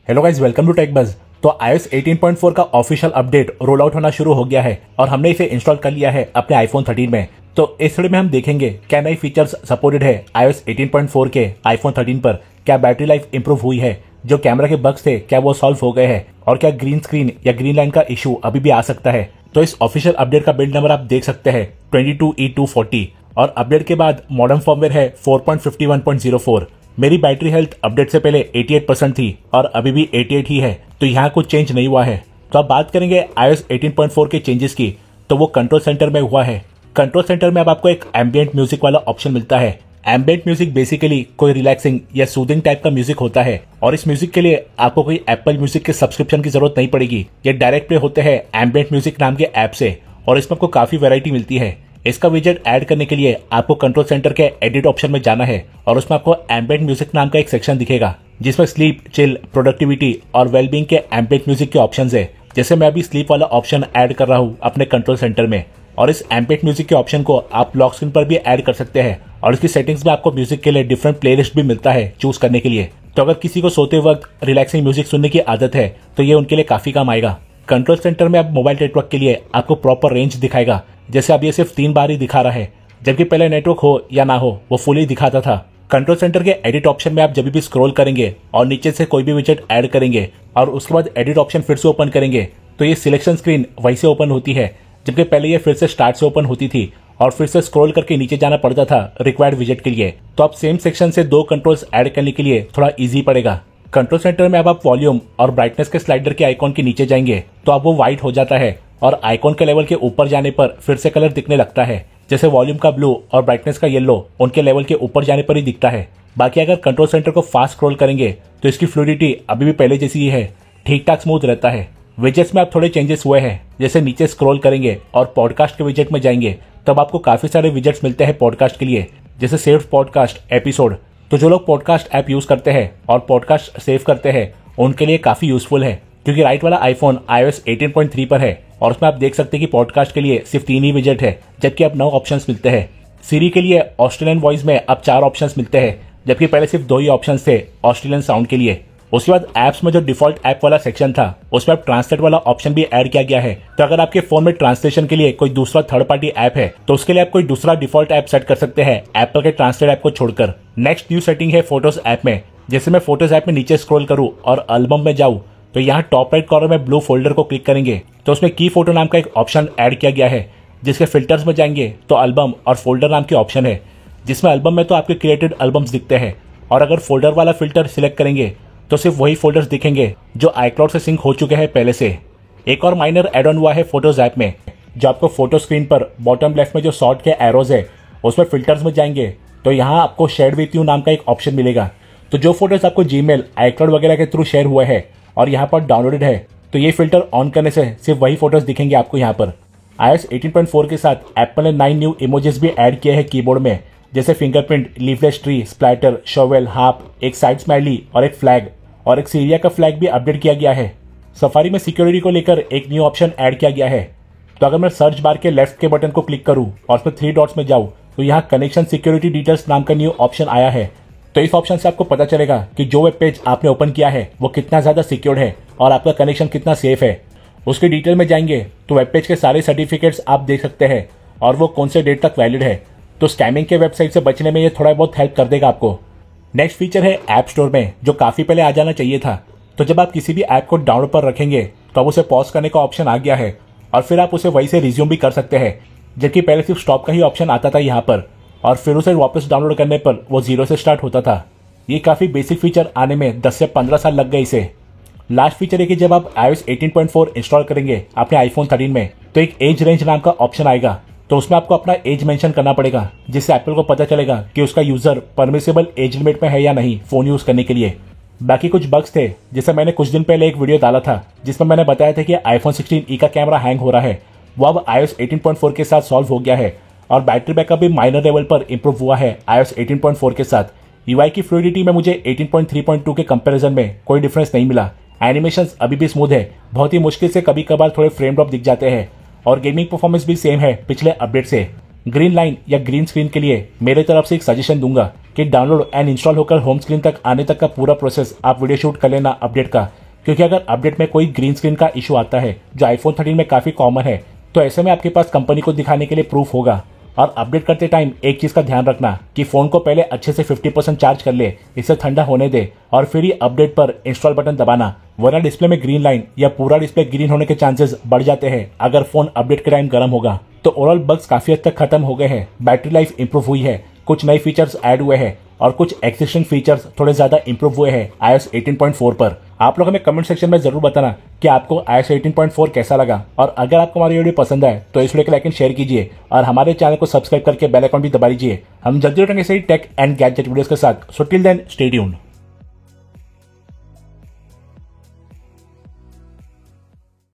Hello guys, welcome to Tech Buzz. तो iOS 18.4 का official update roll out होना शुरू हो गया है और हमने इसे इंस्टॉल कर लिया है अपने आईफोन 13 में। तो इस वीडियो में हम देखेंगे क्या नई फीचर्स सपोर्टेड है iOS 18.4 के आईफोन 13 पर, क्या बैटरी लाइफ इंप्रूव हुई है, जो कैमरा के बग्स थे क्या वो सॉल्व हो गए हैं, और क्या ग्रीन स्क्रीन या ग्रीन लाइन का इशू अभी भी आ सकता है। तो इस ऑफिशियल अपडेट का बिल्ड नंबर आप देख सकते हैं 22E240 और अपडेट के बाद मॉडर्न फॉर्मवेयर है 4.51.04। मेरी बैटरी हेल्थ अपडेट से पहले 88% थी और अभी भी 88 ही है, तो यहाँ कुछ चेंज नहीं हुआ है। तो अब बात करेंगे iOS 18.4 के चेंजेस की, तो वो कंट्रोल सेंटर में हुआ है। कंट्रोल सेंटर में अब आपको एक एम्बिएंट म्यूजिक वाला ऑप्शन मिलता है। एम्बिएंट म्यूजिक बेसिकली कोई रिलैक्सिंग या सूदिंग टाइप का म्यूजिक होता है और इस म्यूजिक के लिए आपको कोई एप्पल म्यूजिक के सब्सक्रिप्शन की जरूरत नहीं पड़ेगी। ये डायरेक्ट प्ले होते हैं एम्बिएंट म्यूजिक नाम के ऐप से और इसमें आपको काफी वैरायटी मिलती है। इसका विजेट ऐड करने के लिए आपको कंट्रोल सेंटर के एडिट ऑप्शन में जाना है और उसमें आपको एम्बिएंट म्यूजिक नाम का एक सेक्शन दिखेगा जिसमें स्लीप, चिल, प्रोडक्टिविटी और वेलबींग के एम्बिएंट म्यूजिक के ऑप्शंस है। जैसे मैं अभी स्लीप वाला ऑप्शन ऐड कर रहा हूँ अपने कंट्रोल सेंटर में और इस एम्बिएंट म्यूजिक के ऑप्शन को आप लॉक स्क्रीन पर भी ऐड कर सकते हैं और इसकी सेटिंग्स में आपको म्यूजिक के लिए डिफरेंट प्लेलिस्ट भी मिलता है चूज करने के लिए। तो अगर किसी को सोते वक्त रिलैक्सिंग म्यूजिक सुनने की आदत है तो ये उनके लिए काफी काम आएगा। कंट्रोल सेंटर में अब मोबाइल नेटवर्क के लिए आपको प्रॉपर रेंज दिखाएगा। जैसे अब ये सिर्फ 3 बार ही दिखा रहा है, जबकि पहले नेटवर्क हो या ना हो वो फुली दिखाता था। कंट्रोल सेंटर के एडिट ऑप्शन में आप जब भी स्क्रॉल करेंगे और नीचे से कोई भी विजेट ऐड करेंगे और उसके बाद एडिट ऑप्शन फिर से ओपन करेंगे तो ये सिलेक्शन स्क्रीन वहीं से ओपन होती है, जबकि पहले ये फिर से स्टार्ट से ओपन होती थी और फिर से स्क्रॉल करके नीचे जाना पड़ता था रिक्वायर्ड विजेट के लिए। तो अब सेम सेक्शन से 2 कंट्रोल्स ऐड करने के लिए थोड़ा ईजी पड़ेगा। कंट्रोल सेंटर में अब आप वॉल्यूम और ब्राइटनेस के स्लाइडर के आइकॉन के नीचे जाएंगे तो अब वो व्हाइट हो जाता है और आइकॉन के लेवल के ऊपर जाने पर फिर से कलर दिखने लगता है। जैसे वॉल्यूम का ब्लू और ब्राइटनेस का येलो उनके लेवल के ऊपर जाने पर ही दिखता है। बाकी अगर कंट्रोल सेंटर को फास्ट स्क्रॉल करेंगे तो इसकी फ्लूइडिटी अभी भी पहले जैसी ही है, ठीक ठाक स्मूथ रहता है। विजेट्स में अब थोड़े चेंजेस हुए हैं। जैसे नीचे स्क्रॉल करेंगे और पॉडकास्ट के विजेट में जाएंगे तब आपको काफी सारे विजेट्स मिलते हैं पॉडकास्ट के लिए, जैसे सेव्ड पॉडकास्ट, एपिसोड। तो जो लोग पॉडकास्ट ऐप यूज करते हैं और पॉडकास्ट सेव करते हैं उनके लिए काफी यूजफुल है, क्योंकि राइट वाला आईफोन iOS 18.3 पर है और उसमें आप देख सकते हैं कि पॉडकास्ट के लिए सिर्फ 3 ही विजेट है, जबकि अब 9 ऑप्शंस मिलते हैं। सीरी के लिए ऑस्ट्रेलियन वॉइस में अब 4 ऑप्शंस मिलते हैं, जबकि पहले सिर्फ 2 ही ऑप्शंस थे ऑस्ट्रेलियन साउंड के लिए। उसके बाद ऐप्स में जो डिफॉल्ट ऐप वाला सेक्शन था उसमें अब ट्रांसलेट वाला ऑप्शन भी ऐड किया गया है। तो अगर आपके फोन में ट्रांसलेशन के लिए कोई दूसरा थर्ड पार्टी ऐप है तो उसके लिए आप कोई दूसरा डिफॉल्ट ऐप सेट कर सकते हैं एप्पल के ट्रांसलेट ऐप को छोड़कर। नेक्स्ट न्यू सेटिंग है फोटोज ऐप में। जैसे मैं फोटोज ऐप में नीचे स्क्रॉल करूँ और एल्बम में जाऊँ तो यहाँ टॉप राइट कॉर्नर में ब्लू फोल्डर को क्लिक करेंगे तो उसमें की फोटो नाम का एक ऑप्शन ऐड किया गया है। जिसके फिल्टर्स में जाएंगे तो एल्बम और फोल्डर नाम के ऑप्शन है, जिसमें एल्बम में तो आपके क्रिएटेड एल्बम्स दिखते हैं और अगर फोल्डर वाला फिल्टर सिलेक्ट करेंगे तो सिर्फ वही फोल्डर्स दिखेंगे जो iCloud से सिंक हो चुके हैं पहले से। एक और माइनर एड ऑन हुआ है फोटोज ऐप में, जो आपको फोटो स्क्रीन पर बॉटम लेफ्ट में जो शॉर्ट के एरोज है उसमें फिल्टर्स में जाएंगे तो यहाँ आपको शेयर विथ यू नाम का एक ऑप्शन मिलेगा। तो जो फोटोज आपको जीमेल, iCloud वगैरह के थ्रू शेयर हुए हैं और यहाँ पर डाउनलोडेड है तो ये फिल्टर ऑन करने से सिर्फ वही फोटोज दिखेंगे आपको यहाँ पर। iOS 18.4 के साथ एप्पल ने 9 न्यू इमोजेस भी ऐड किए हैं कीबोर्ड में, जैसे fingerprint, leafless tree, splatter, shovel, harp, एक साइड स्माइली और एक फ्लैग, और एक सीरिया का फ्लैग भी अपडेट किया गया है। सफारी में सिक्योरिटी को लेकर एक न्यू ऑप्शन ऐड किया गया है। तो अगर मैं सर्च बार के लेफ्ट के बटन को क्लिक करूं और उसमें 3 डॉट्स में जाऊं तो यहाँ कनेक्शन सिक्योरिटी डिटेल्स नाम का न्यू ऑप्शन आया है। तो इस ऑप्शन से आपको पता चलेगा कि जो वेब पेज आपने ओपन किया है वो कितना ज्यादा सिक्योर्ड है और आपका कनेक्शन कितना सेफ है। उसके डिटेल में जाएंगे तो वेब पेज के सारे सर्टिफिकेट्स आप देख सकते हैं और वो कौन से डेट तक वैलिड है। तो स्कैमिंग के वेबसाइट से बचने में ये थोड़ा बहुत हेल्प कर देगा आपको। नेक्स्ट फीचर है ऐप स्टोर में, जो काफी पहले आ जाना चाहिए था। तो जब आप किसी भी ऐप को डाउनलोड पर रखेंगे तो अब उसे पॉज करने का ऑप्शन आ गया है और फिर आप उसे वहीं से रिज्यूम भी कर सकते हैं, जबकि पहले सिर्फ स्टॉप का ही ऑप्शन आता था यहाँ पर और फिर उसे वापस डाउनलोड करने पर वो 0 से स्टार्ट होता था। ये काफी बेसिक फीचर आने में 10 से 15 साल लग गए इसे। लास्ट फीचर है कि जब आप iOS 18.4 इंस्टॉल करेंगे अपने आईफोन 13 में तो एक एज रेंज नाम का ऑप्शन आएगा। तो उसमें आपको अपना एज मेंशन करना पड़ेगा, जिससे एप्पल को पता चलेगा कि उसका यूजर परमिसेबल एज लिमिट में है या नहीं फोन यूज करने के लिए। बाकी कुछ बग्स थे, जैसे मैंने कुछ दिन पहले एक वीडियो डाला था जिसमें मैंने बताया था कि आईफोन 16e का कैमरा हैंग हो रहा है, वो अब iOS 18.4 के साथ सॉल्व हो गया है और बैटरी बैकअप भी माइनर लेवल पर इंप्रूव हुआ है iOS 18.4 के साथ। UI की फ्लूइडिटी में मुझे 18.3.2 के कंपैरिजन में कोई डिफरेंस नहीं मिला। एनिमेशंस अभी भी स्मूथ है, बहुत ही मुश्किल से कभी कभार थोड़े फ्रेम ड्रॉप दिख जाते हैं और गेमिंग परफॉर्मेंस भी सेम है पिछले अपडेट से। ग्रीन लाइन या ग्रीन स्क्रीन के लिए मेरे तरफ से एक सजेशन दूंगा कि डाउनलोड एंड इंस्टॉल होकर होम स्क्रीन तक आने तक का पूरा प्रोसेस आप वीडियो शूट कर लेना अपडेट का, क्योंकि अगर अपडेट में कोई ग्रीन स्क्रीन का इशू आता है जो आईफोन 13 में काफी कॉमन है, तो ऐसे में आपके पास कंपनी को दिखाने के लिए प्रूफ होगा। और अपडेट करते टाइम एक चीज का ध्यान रखना कि फोन को पहले अच्छे से 50% चार्ज कर ले, इसे ठंडा होने दे और फिर ही अपडेट पर इंस्टॉल बटन दबाना, वरना डिस्प्ले में ग्रीन लाइन या पूरा डिस्प्ले ग्रीन होने के चांसेस बढ़ जाते हैं अगर फोन अपडेट के टाइम गर्म होगा। तो ओवरऑल बग्स काफी हद तक खत्म हो गए हैं, बैटरी लाइफ इंप्रूव हुई है, कुछ नए फीचर्स ऐड हुए हैं और कुछ एक्सिस्टिंग फीचर्स थोड़े ज्यादा इंप्रूव हुए हैं iOS 18.4 पर। आप लोग हमें कमेंट सेक्शन में जरूर बताना कि आपको iOS 18.4 कैसा लगा, और अगर आपको हमारी वीडियो पसंद आए तो इस वीडियो को लाइक एंड शेयर कीजिए और हमारे चैनल को सब्सक्राइब करके बेल आइकन भी दबा लीजिए। हम जल्दी लौटेंगे सही टेक एंड गैजेट वीडियोस के साथ। So till then stay tuned.